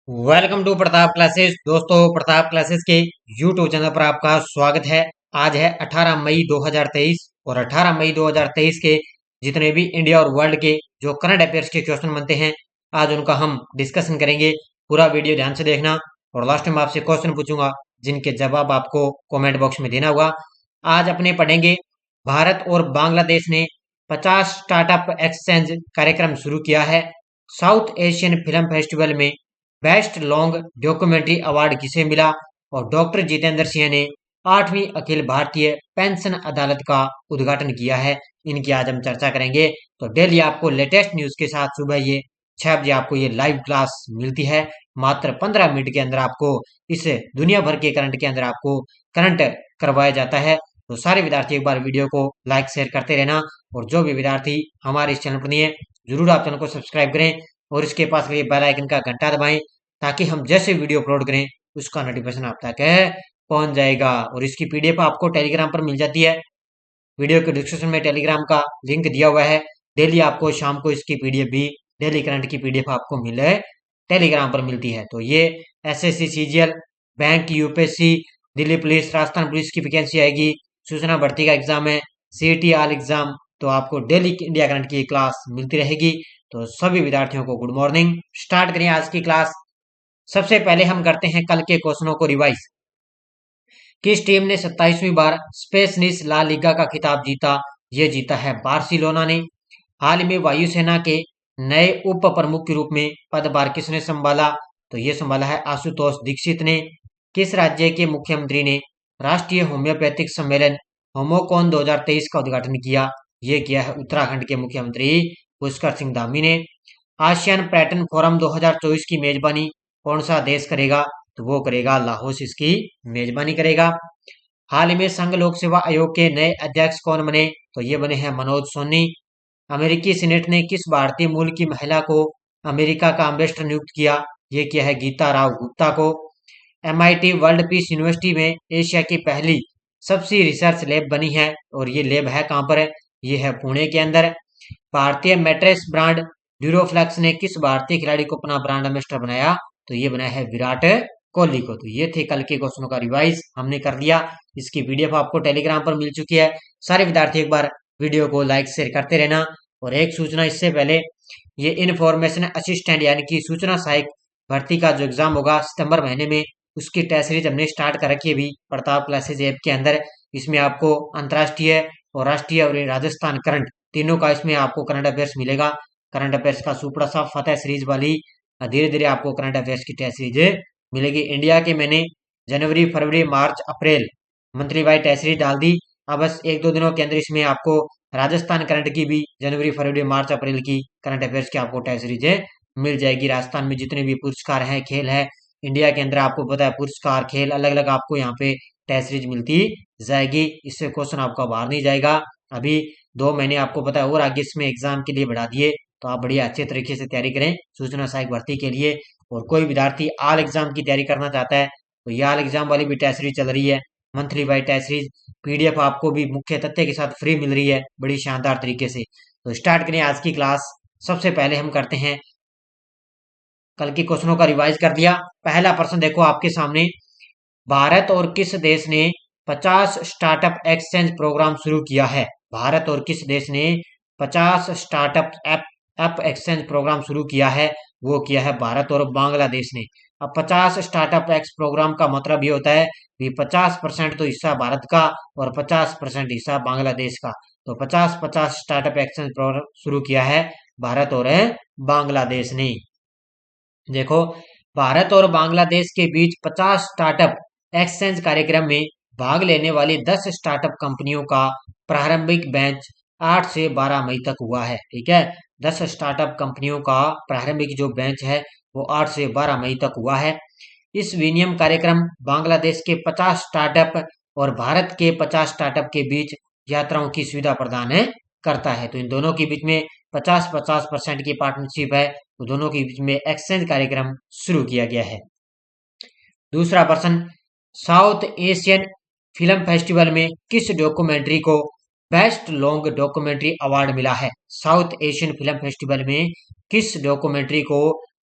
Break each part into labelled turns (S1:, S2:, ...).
S1: Welcome to Pratap classes. दोस्तों, Pratap classes के YouTube channel पर आपका स्वागत है। आज है 18 मई 2023 और 18 मई 2023 के जितने भी इंडिया और वर्ल्ड के जो करंट अफेयर्स के क्वेश्चन बनते हैं, आज उनका हम डिस्कशन करेंगे। पूरा वीडियो ध्यान से देखना और लास्ट में आपसे क्वेश्चन पूछूंगा जिनके जवाब आपको कमेंट बॉक्स में देना होगा। आज अपने पढ़ेंगे, भारत और बांग्लादेश ने 50 स्टार्टअप एक्सचेंज कार्यक्रम शुरू किया है। साउथ एशियन फिल्म फेस्टिवल में बेस्ट लॉन्ग डॉक्यूमेंट्री अवार्ड किसे मिला? और डॉक्टर जितेंद्र सिंह ने 8वीं अखिल भारतीय पेंशन अदालत का उद्घाटन किया है। इनकी आज हम चर्चा करेंगे। तो डेली आपको लेटेस्ट न्यूज के साथ सुबह ये 6 बजे आपको ये लाइव क्लास मिलती है। मात्र 15 मिनट के अंदर आपको इस दुनिया भर के करंट के अंदर आपको करंट करवाया जाता है। तो सारे विद्यार्थी एक बार वीडियो को लाइक शेयर करते रहना और जो भी विद्यार्थी हमारे इस चैनल पर नहीं है, जरूर आप चैनल को सब्सक्राइब करें और इसके पास ये बेल आइकन का घंटा दबाएं ताकि हम जैसे वीडियो अपलोड करें उसका नोटिफिकेशन आप तक पहुंच जाएगा। और इसकी पीडीएफ आपको टेलीग्राम पर मिल जाती है। वीडियो के डिस्क्रिप्शन में टेलीग्राम का लिंक दिया हुआ है। डेली आपको शाम को इसकी पीडीएफ भी, डेली करंट की पीडीएफ आपको मिले टेलीग्राम पर मिलती है। तो ये SSC, CGL, bank, UPSC, Delhi police, Rajasthan police की वैकेंसी आएगी, सूचना भर्ती का एग्जाम है, सीईटी ऑल एग्जाम, तो आपको डेली इंडिया करंट की क्लास मिलती रहेगी। तो सभी विद्यार्थियों को गुड मॉर्निंग। स्टार्ट करें आज की क्लास। सबसे पहले हम करते हैं कल के क्वेश्चनों को रिवाइज। किस टीम ने 27वीं बार स्पेनिश ला लीगा का खिताब जीता? ये जीता है बार्सिलोना ने। हाल में वायुसेना के नए उप प्रमुख के रूप में पदभार किसने संभाला? तो ये संभाला है आशुतोष दीक्षित ने। किस राज्य के मुख्यमंत्री ने राष्ट्रीय होम्योपैथिक सम्मेलन होमोकॉन 2023 का उद्घाटन किया? ये किया है उत्तराखंड के मुख्यमंत्री पुष्कर सिंह धामी ने। आसियान पर्यटन फोरम 2024 की मेजबानी कौन सा देश करेगा? तो वो करेगा लाहौस, इसकी मेजबानी करेगा। हाल में संघ लोक सेवा आयोग के नए अध्यक्ष कौन बने? तो ये बने हैं मनोज सोनी। अमेरिकी सीनेट ने किस भारतीय मूल की महिला को अमेरिका का एम्बेसडर नियुक्त किया? ये किया है गीता राव गुप्ता को। एमआईटी वर्ल्ड पीस यूनिवर्सिटी में एशिया की पहली सबसे रिसर्च लैब बनी है और ये लैब है कहाँ पर? ये है पुणे के अंदर। भारतीय मैट्रेस ब्रांड ड्यूरोफ्लेक्स ने किस भारतीय खिलाड़ी को अपना ब्रांड एम्बेसडर बनाया? तो ये बनाया है विराट कोहली को। तो ये थे कल के क्वेश्चनों का रिवाइज हमने कर लिया। इसकी पीडीएफ आपको टेलीग्राम पर मिल चुकी है। सारे विद्यार्थी एक बार वीडियो को लाइक शेयर करते रहना। और एक सूचना इससे पहले, ये इन्फॉर्मेशन असिस्टेंट यानी कि सूचना सहायक भर्ती का जो एग्जाम होगा सितंबर महीने में, उसकी टेस्ट सीरीज हमने स्टार्ट कर रखी है अभी प्रताप क्लासेज ऐप के अंदर। इसमें आपको अंतर्राष्ट्रीय और राष्ट्रीय और राजस्थान करंट तीनों का इसमें आपको करंट अफेयर्स मिलेगा। करंट अफेयर्स का सुपड़ा सा फतेह सीरीज वाली धीरे धीरे आपको करंट अफेयर्स की टेस्ट सीरीज मिलेगी। इंडिया के मैंने जनवरी, फरवरी, मार्च, अप्रैल मंथली वाइज टेस्ट सीरीज डाल दी। अब बस एक दो दिनों के अंदर इसमें आपको राजस्थान करंट की भी जनवरी, फरवरी, मार्च, अप्रैल की करंट अफेयर्स की आपको टेस्ट सीरीज मिल जाएगी। राजस्थान में जितने भी पुरस्कार हैं, खेल है, इंडिया के अंदर आपको पता है पुरस्कार, खेल अलग अलग आपको यहाँ पे टेस्ट सीरीज मिलती जाएगी। इससे क्वेश्चन आपका बाहर नहीं जाएगा। अभी 2 महीने आपको पता है और आगे इसमें एग्जाम के लिए बढ़ा दिए। तो आप बढ़िया अच्छे तरीके से तैयारी करें सूचना सहायक भर्ती के लिए। और कोई विद्यार्थी आल एग्जाम की तैयारी करना चाहता है तो ये आल एग्जाम वाली भी टेस्ट सीरीज चल रही है, monthly wise test series. PDF आपको भी मुख्य तथ्य के साथ फ्री मिल रही है बड़ी शानदार तरीके से। तो स्टार्ट करें आज की क्लास। सबसे पहले हम करते हैं कल के क्वेश्चनों का रिवाइज कर दिया। पहला प्रश्न देखो आपके सामने, भारत और किस देश ने 50 स्टार्टअप एक्सचेंज प्रोग्राम शुरू किया है? भारत और किस देश ने 50 स्टार्टअप ऐप एक्सचेंज प्रोग्राम शुरू किया है? वो किया है भारत और बांग्लादेश ने। अब 50 स्टार्टअप एक्स प्रोग्राम का मतलब ये होता है कि 50% तो हिस्सा भारत का और 50% हिस्सा बांग्लादेश का। तो 50-50 स्टार्टअप एक्सचेंज प्रोग्राम शुरू किया है भारत और बांग्लादेश ने। देखो, भारत और बांग्लादेश के बीच 50 स्टार्टअप एक्सचेंज कार्यक्रम में भाग लेने वाली 10 स्टार्टअप कंपनियों का प्रारंभिक बैच 8 से 12 मई तक हुआ है। ठीक है, 10 स्टार्टअप कंपनियों का प्रारंभिक जो बैच है वो 8 से 12 मई तक हुआ है। इस विनियम कार्यक्रम बांग्लादेश के 50 स्टार्टअप और भारत के 50 स्टार्टअप के बीच यात्राओं की सुविधा प्रदान करता है। तो इन दोनों के बीच में 50-50% की पार्टनरशिप है। तो दोनों के बीच में एक्सचेंज कार्यक्रम शुरू किया गया है। दूसरा प्रश्न, साउथ एशियन फिल्म फेस्टिवल में किस डॉक्यूमेंट्री को बेस्ट लॉन्ग डॉक्यूमेंट्री अवार्ड मिला है? साउथ एशियन फिल्म फेस्टिवल में किस डॉक्यूमेंट्री को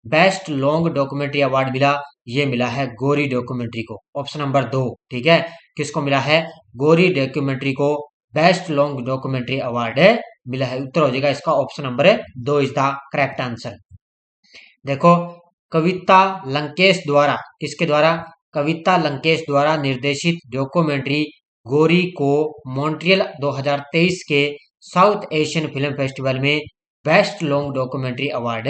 S1: बेस्ट लॉन्ग डॉक्यूमेंट्री अवार्ड मिला, ये मिला है गोरी डॉक्यूमेंट्री को, ऑप्शन नंबर 2। ठीक है, किसको मिला है? गोरी डॉक्यूमेंट्री को बेस्ट लॉन्ग डॉक्यूमेंट्री अवार्ड मिला है। उत्तर हो जाएगा इसका option number 2 is the correct answer. देखो, कविता लंकेश द्वारा, किसके द्वारा? कविता लंकेश द्वारा निर्देशित डॉक्यूमेंट्री गोरी को मॉन्ट्रियल 2023 के साउथ एशियन फिल्म फेस्टिवल में बेस्ट लॉन्ग डॉक्यूमेंट्री अवार्ड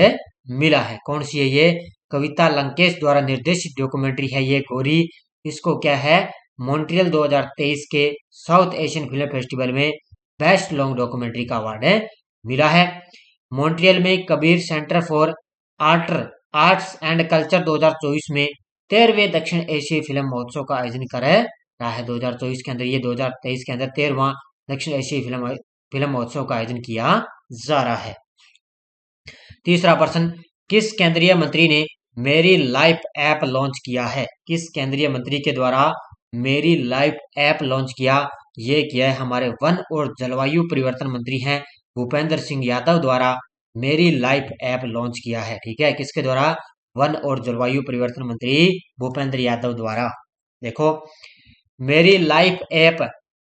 S1: मिला है। कौन सी है ये? कविता लंकेश द्वारा निर्देशित डॉक्यूमेंट्री है ये गोरी। इसको क्या है? मॉन्ट्रियल 2023 के साउथ एशियन फिल्म फेस्टिवल में बेस्ट लॉन्ग डॉक्यूमेंट्री का अवार्ड मिला है। मॉन्ट्रियल में Kabir centre for arts and culture 2024 में 13वें दक्षिण एशियाई फिल्म महोत्सव का आयोजन कर रहा है 2024 के अंदर। ये 2023 के अंदर 13वां दक्षिण एशियाई फिल्म महोत्सव का आयोजन किया जा रहा है। तीसरा प्रश्न, किस केंद्रीय मंत्री ने मेरी लाइफ ऐप लॉन्च किया है? किस केंद्रीय मंत्री के द्वारा मेरी लाइफ ऐप लॉन्च किया? ये किया है हमारे वन और जलवायु परिवर्तन मंत्री हैं भूपेंद्र सिंह यादव द्वारा मेरी लाइफ ऐप लॉन्च किया है। ठीक है, किसके द्वारा? वन और जलवायु परिवर्तन मंत्री भूपेंद्र यादव द्वारा। देखो, मेरी लाइफ ऐप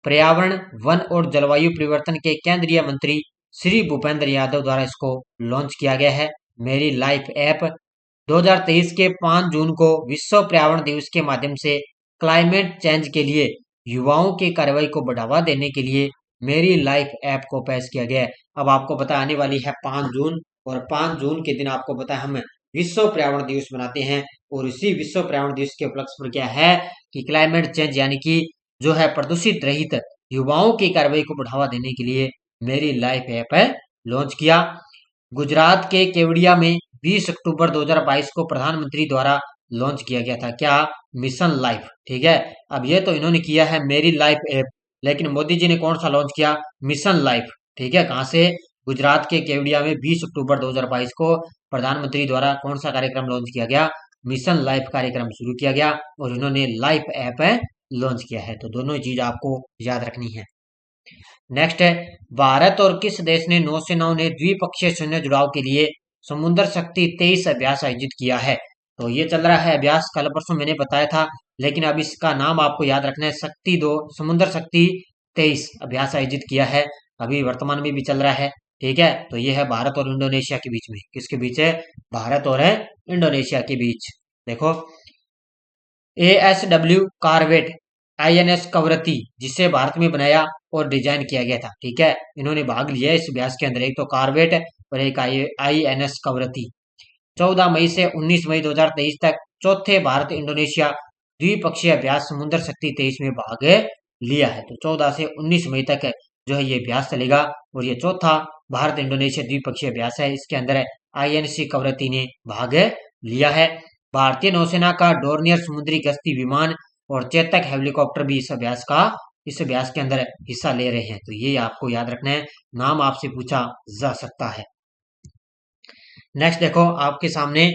S1: पर्यावरण, वन और जलवायु परिवर्तन के केंद्रीय मंत्री श्री भूपेंद्र यादव द्वारा इसको लॉन्च किया गया है। मेरी लाइफ ऐप 2023 के 5 जून को विश्व पर्यावरण दिवस के माध्यम से क्लाइमेट चेंज के लिए युवाओं की कार्रवाई को बढ़ावा देने के लिए मेरी लाइफ ऐप को पेश किया गया है। अब आपको पता आने वाली है 5 जून, और 5 जून के दिन आपको पता है हम विश्व पर्यावरण दिवस मनाते हैं, और इसी विश्व पर्यावरण दिवस के उपलक्ष्य पर क्या है कि क्लाइमेट चेंज यानी कि जो है प्रदूषित रहित युवाओं की कार्रवाई को बढ़ावा देने के लिए मेरी लाइफ ऐप लॉन्च किया। गुजरात के केवड़िया में 20 अक्टूबर 2022 को प्रधानमंत्री द्वारा लॉन्च किया गया था। क्या? Mission life. ठीक है, अब ये तो इन्होंने किया है मेरी लाइफ ऐप, लेकिन मोदी जी ने कौन सा लॉन्च किया? Mission life. ठीक है, कहां से? गुजरात के केवड़िया में 20 अक्टूबर 2022 को प्रधानमंत्री द्वारा कौन सा कार्यक्रम लॉन्च किया गया? मिशन लाइफ कार्यक्रम शुरू किया गया, और इन्होंने लाइफ ऐप लॉन्च किया है। तो दोनों चीज आपको याद रखनी है। नेक्स्ट है, भारत और किस देश ने नौसेनाओं ने द्विपक्षीय सैन्य जुड़ाव के लिए समुद्र शक्ति 23 अभ्यास आयोजित किया है? तो ये चल रहा है अभ्यास, कल परसों मैंने बताया था, लेकिन अब इसका नाम आपको याद रखना है। समुद्र शक्ति 23 अभ्यास आयोजित किया है, अभी वर्तमान में भी चल रहा है। ठीक है, तो ये है भारत और इंडोनेशिया के बीच में। किसके बीच है? भारत और इंडोनेशिया के बीच। देखो, ASW कॉर्वेट INS कवरत्ती, जिसे भारत में बनाया और डिजाइन किया गया था। ठीक है, इन्होंने भाग लिया इस अभ्यास के अंदर, एक तो कॉर्वेट और एक INS कवरत्ती। 14 मई से 19 मई 2023 तक चौथे भारत इंडोनेशिया द्विपक्षीय अभ्यास समुद्र शक्ति 23 में भाग लिया है। तो 14 से 19 मई तक जो है ये अभ्यास चलेगा, और ये चौथा भारत इंडोनेशिया द्विपक्षीय अभ्यास है। इसके अंदर INC कवरत्ती ने भाग लिया है। भारतीय नौसेना का डोर्नियर समुद्री गश्ती विमान और चेतक हेलीकॉप्टर भी इस अभ्यास के अंदर हिस्सा ले रहे हैं। तो ये आपको याद रखना है, नाम आपसे पूछा जा सकता है। नेक्स्ट देखो, आपके सामने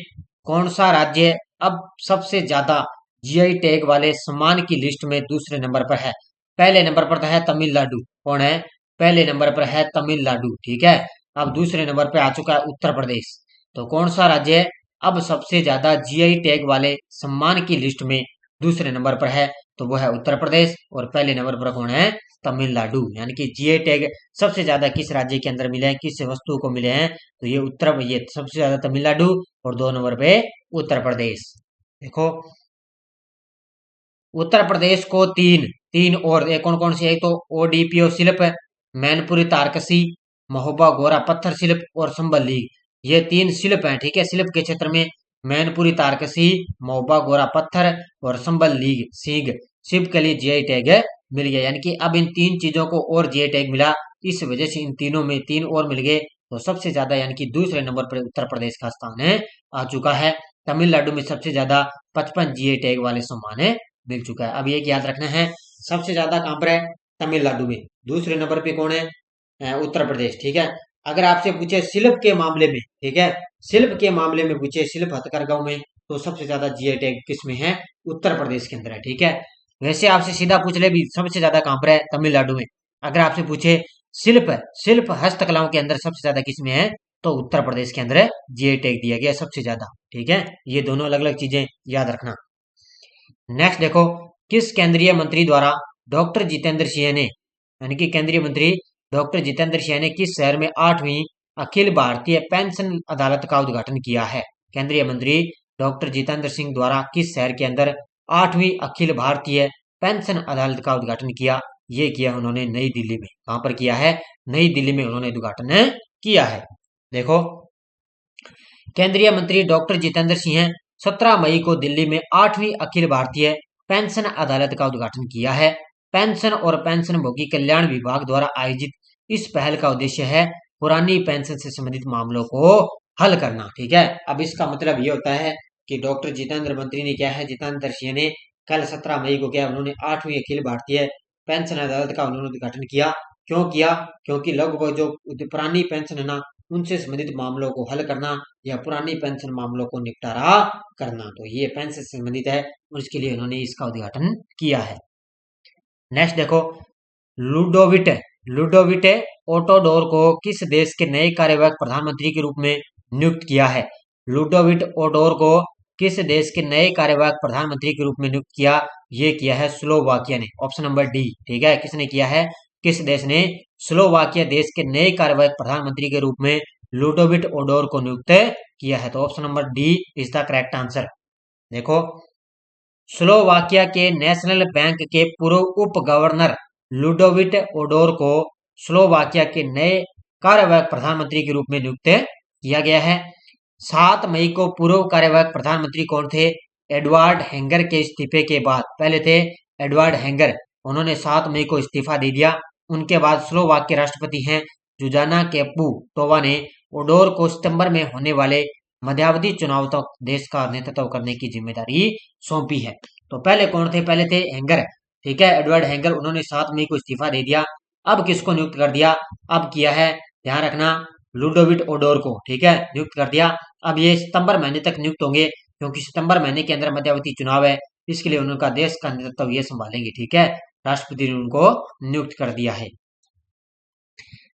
S1: कौन सा राज्य अब सबसे ज्यादा GI टैग वाले सम्मान की लिस्ट में दूसरे नंबर पर है? पहले नंबर पर है तमिलनाडु। कौन है? पहले नंबर पर है तमिलनाडु। ठीक है, अब दूसरे नंबर पर आ चुका है उत्तर प्रदेश। तो कौन सा राज्य अब सबसे ज्यादा GI टैग वाले सम्मान की लिस्ट में दूसरे नंबर पर है? तो वो है उत्तर प्रदेश, और पहले नंबर पर कौन है? तमिलनाडु। यानी कि GI टैग सबसे ज्यादा किस राज्य के अंदर मिले हैं, किस वस्तु को मिले हैं? तो ये सबसे ज्यादा तमिलनाडु, और 2 नंबर पे उत्तर प्रदेश। देखो, उत्तर प्रदेश को तीन और कौन कौन सी है? तो ODPO शिल्प, मैनपुरी तारकसी, महोबा गोरा पत्थर शिल्प और संबल लीग, ये 3 शिल्प हैं। ठीक है, शिल्प के क्षेत्र में मैनपुरी तारकसी, महोबा गोरा पत्थर और संबल लीग सीग शिल्प के लिए GI टैग मिल गया। यानी कि अब इन 3 चीजों को और GI टैग मिला, इस वजह से इन तीनों में 3 और मिल गए। तो सबसे ज्यादा यानी कि दूसरे नंबर पर उत्तर प्रदेश का स्थान आ चुका है। तमिलनाडु में सबसे ज्यादा 55 GI टैग वाले सम्मान मिल चुका है। अब ये याद रखना है, सबसे ज्यादा कहां पर है? तमिलनाडु में। दूसरे नंबर पे कौन है? उत्तर प्रदेश। ठीक है, अगर आपसे पूछे शिल्प के मामले में, ठीक है, शिल्प के मामले में पूछे, शिल्प हथकरघा में, तो सबसे ज्यादा GI टैग किस में है? उत्तर प्रदेश के अंदर है। ठीक है, वैसे आपसे सीधा पूछ ले भी सबसे ज्यादा कहां पर है? तमिलनाडु में। अगर आपसे पूछे शिल्प हस्तकलाओं के अंदर सबसे ज्यादा किस में है? तो उत्तर प्रदेश के अंदर जीआई टैग दिया गया सबसे ज्यादा। ठीक है, ये दोनों अलग अलग चीजें याद रखना। नेक्स्ट देखो, किस केंद्रीय मंत्री द्वारा डॉक्टर जितेंद्र सिंह ने, यानी कि केंद्रीय मंत्री डॉक्टर जितेंद्र सिंह ने किस शहर में 8वीं अखिल भारतीय पेंशन अदालत का उद्घाटन किया है? केंद्रीय मंत्री डॉक्टर जितेंद्र सिंह द्वारा किस शहर के अंदर 8वीं अखिल भारतीय पेंशन अदालत का उद्घाटन किया? ये किया उन्होंने नई दिल्ली में। कहां पर किया है? नई दिल्ली में उन्होंने उद्घाटन किया है। देखो, केंद्रीय मंत्री डॉक्टर जितेंद्र सिंह 17 मई को दिल्ली में 8वीं अखिल भारतीय पेंशन अदालत का उद्घाटन किया है। पेंशन और पेंशनभोगी कल्याण विभाग द्वारा आयोजित इस पहल का उद्देश्य है पुरानी पेंशन से संबंधित मामलों को हल करना। ठीक है, अब इसका मतलब ये होता है कि डॉक्टर जितेंद्र मंत्री ने क्या है, जितेंद्र सिंह ने कल 17 मई को क्या, उन्होंने 8वीं अखिल भारतीय पेंशन अदालत का उन्होंने उद्घाटन किया। क्यों किया? क्योंकि लगभग जो पुरानी पेंशन है ना, उनसे संबंधित मामलों को हल करना या पुरानी पेंशन मामलों को निपटारा करना, तो ये पेंशन से संबंधित है और इसके लिए उन्होंने इसका उद्घाटन किया है। नेक्स्ट देखो, लुडोविट लुडोविट ओटोडोर को किस देश के नए कार्यवाहक प्रधानमंत्री के रूप में नियुक्त किया है? लुडोविट ओटोडोर को किस देश के नए कार्यवाहक प्रधानमंत्री के रूप में नियुक्त किया? ये किया है स्लोवाकिया ने। Option number D. ठीक है, किसने किया है? किस देश ने? स्लोवाकिया देश के नए कार्यवाहक प्रधानमंत्री के रूप में लुडोविट ओडोर को नियुक्त किया है। तो option number D is the correct answer. देखो, स्लोवाकिया के नेशनल बैंक के पूर्व उप गवर्नर लुडोविट ओडोर को स्लोवाकिया के नए कार्यवाहक प्रधानमंत्री के रूप में नियुक्त किया गया है। 7 मई को पूर्व कार्यवाहक प्रधानमंत्री कौन थे? एडवर्ड हेंगर के इस्तीफे के बाद, पहले थे एडवर्ड हेंगर, उन्होंने 7 मई को इस्तीफा दे दिया। उनके बाद स्लोवाक के राष्ट्रपति हैं जुजाना केपुटोवा ने ओडोर को सितंबर में होने वाले मध्यावधि चुनाव तक देश का नेतृत्व करने की जिम्मेदारी सौंपी है। तो पहले कौन थे? पहले थे हेंगर। ठीक है, एडवर्ड हेंगर, उन्होंने 7 मई को इस्तीफा दे दिया। अब किसको नियुक्त कर दिया? अब किया है, ध्यान रखना, लुडोविट ओडोर को। ठीक है, नियुक्त कर दिया। अब ये सितंबर महीने तक नियुक्त होंगे, क्योंकि सितंबर महीने के अंदर मध्यावधि चुनाव है, इसके लिए उनका देश का नेतृत्व ये संभालेंगे। ठीक है, राष्ट्रपति ने उनको नियुक्त कर दिया है।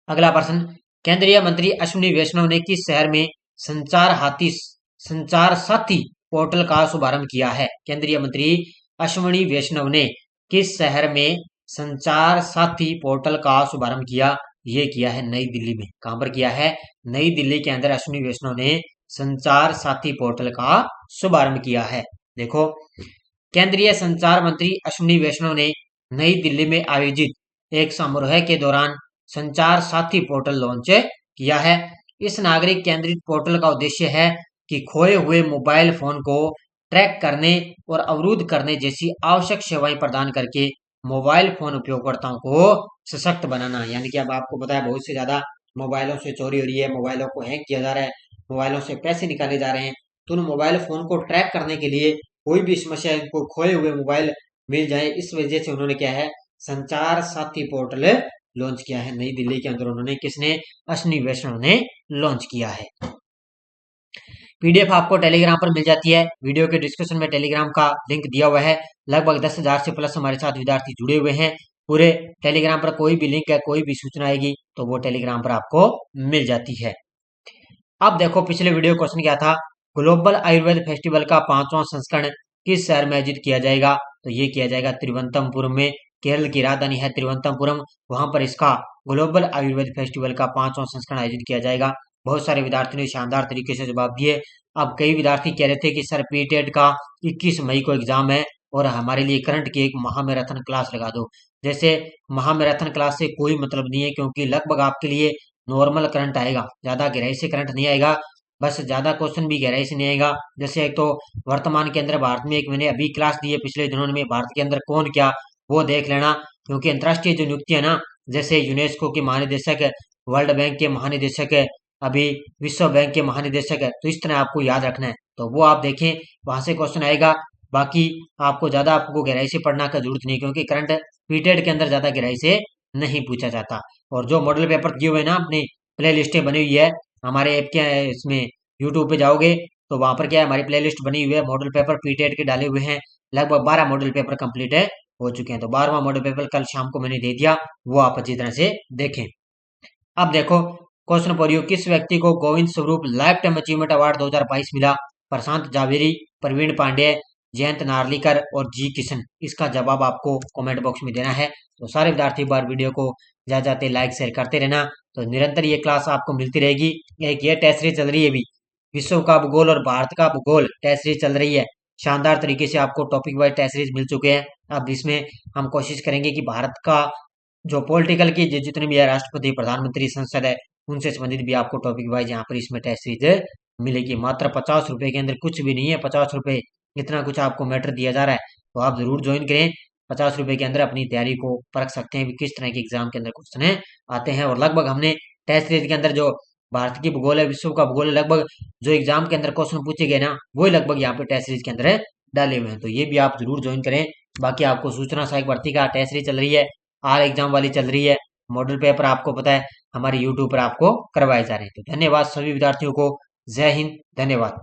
S1: अगला प्रश्न, केंद्रीय मंत्री अश्विनी वैष्णव ने किस शहर में संचार साथी पोर्टल का शुभारंभ किया है? केंद्रीय मंत्री अश्विनी वैष्णव ने किस शहर में संचार साथी पोर्टल का शुभारंभ किया? ये किया है नई दिल्ली में। कहां पर किया है? नई दिल्ली के अंदर अश्विनी वैष्णव ने संचार साथी पोर्टल का शुभारंभ किया है। देखो, केंद्रीय संचार मंत्री अश्विनी वैष्णव ने नई दिल्ली में आयोजित एक समारोह के दौरान संचार साथी पोर्टल लॉन्च किया है। इस नागरिक केंद्रित पोर्टल का उद्देश्य है कि खोए हुए मोबाइल फोन को ट्रैक करने और अवरुद्ध करने जैसी आवश्यक सेवाएं प्रदान करके मोबाइल फोन उपयोगकर्ताओं को सशक्त बनाना। यानी कि अब आपको पता है बहुत से ज्यादा मोबाइलों से चोरी हो रही है, मोबाइलों को हैक किया जा रहा है, मोबाइलों से पैसे निकाले जा रहे हैं। तो उन मोबाइल फोन को ट्रैक करने के लिए कोई भी समस्या, इनको खोए हुए मोबाइल मिल जाए, इस वजह से उन्होंने क्या है, संचार साथी पोर्टल लॉन्च किया है। नई दिल्ली के अंदर उन्होंने, किसने? अश्विनी वैष्णव ने लॉन्च किया है। पीडीएफ आपको टेलीग्राम पर मिल जाती है। वीडियो के डिस्क्रिप्शन में टेलीग्राम का लिंक दिया हुआ है। लगभग 10,000 से प्लस हमारे साथ विद्यार्थी जुड़े हुए हैं। पूरे टेलीग्राम पर कोई भी लिंक है, कोई भी सूचना आएगी तो वो टेलीग्राम पर आपको मिल जाती है। अब देखो, पिछले वीडियो क्वेश्चन क्या था? ग्लोबल आयुर्वेद फेस्टिवल का 5वां संस्करण किस शहर में आयोजित किया जाएगा? तो ये किया जाएगा तिरुवनंतपुरम में। केरल की राजधानी है तिरुवनंतपुरम, वहां पर इसका ग्लोबल आयुर्वेद फेस्टिवल का 5वां संस्करण आयोजित किया जाएगा। बहुत सारे विद्यार्थियों ने शानदार तरीके से जवाब दिए। अब कई विद्यार्थी कह रहे थे कि सर पीटेट का 21 मई को एग्जाम है और हमारे लिए करंट की एक महामैराथन क्लास लगा दो। जैसे महामैराथन क्लास से कोई मतलब नहीं है, क्योंकि लगभग आपके लिए नॉर्मल करंट आएगा, ज्यादा गहराई से करंट नहीं आएगा, बस ज्यादा क्वेश्चन भी गहराई से नहीं आएगा। जैसे एक तो वर्तमान के अंदर भारत में, एक मैंने अभी क्लास दी है पिछले दिनों में, भारत के अंदर कौन क्या, वो देख लेना। क्योंकि अंतर्राष्ट्रीय जो नियुक्ति है ना, जैसे यूनेस्को के महानिदेशक है, वर्ल्ड बैंक के महानिदेशक है, अभी विश्व बैंक के महानिदेशक है, तो इस तरह आपको याद रखना है। तो वो आप देखें, वहां से क्वेश्चन आएगा। बाकी आपको ज्यादा आपको गहराई से पढ़ना का जरूरत नहीं, क्योंकि करंट पीटेड के अंदर ज्यादा गहराई से नहीं पूछा जाता। और जो मॉडल पेपर दिए हुए ना, अपनी प्ले लिस्टें बनी हुई है हमारे ऐप के, इसमें यूट्यूब पे जाओगे तो वहां पर क्या है, हमारी प्ले लिस्ट बनी हुई है, मॉडल पेपर पीटेड के डाले हुए हैं। लगभग 12 मॉडल पेपर कंप्लीट है हो चुके हैं। तो 12वां मॉडल पेपर कल शाम को मैंने दे दिया, वो आप अच्छी तरह से देखें। अब देखो, क्वेश्चन फॉर यू, किस व्यक्ति को Govind Swarup life time achievement award 2022 मिला? प्रशांत जावेरी, प्रवीण पांडे, जयंत नार्लिकर और जी किशन। इसका जवाब आपको कमेंट बॉक्स में देना है। तो सारे विद्यार्थी बार वीडियो को जाते जाते लाइक शेयर करते रहना। तो निरंतर ये क्लास आपको मिलती रहेगी। एक ये टेस्ट सीरीज चल रही है अभी, विश्व का भूगोल और भारत का भूगोल टेस्ट सीरीज चल रही है। शानदार तरीके से आपको टॉपिक वाइज टेस्ट सीरीज मिल चुके हैं। अब इसमें हम कोशिश करेंगे कि भारत का जो पॉलिटिकल की जितने भी है, राष्ट्रपति, प्रधानमंत्री, संसद है, उनसे संबंधित भी आपको टॉपिक वाइज यहाँ पर इसमें टेस्ट सीरीज मिलेगी। मात्र 50 रुपए के अंदर कुछ भी नहीं है। 50 रुपए इतना कुछ आपको मैटर दिया जा रहा है, तो आप जरूर ज्वाइन करें। 50 रुपए के अंदर अपनी तैयारी को परख सकते हैं कि किस तरह के एग्जाम के अंदर क्वेश्चन आते हैं। और लगभग हमने टेस्ट सीरीज के अंदर जो भारत की भूगोल है, विश्व का भूगोल है, लगभग जो एग्जाम के अंदर क्वेश्चन पूछे गए ना, वही लगभग यहाँ पे टेस्ट सीरीज के अंदर डाले हुए हैं। तो ये भी आप जरूर ज्वाइन करें। बाकी आपको सूचना सहायक भर्ती का टेस्ट सीरीज चल रही है, आर एग्जाम वाली चल रही है, मॉडल पेपर आपको पता है हमारे यूट्यूब पर आपको करवाए जा रहे हैं। तो धन्यवाद सभी विद्यार्थियों को। जय हिंद, धन्यवाद।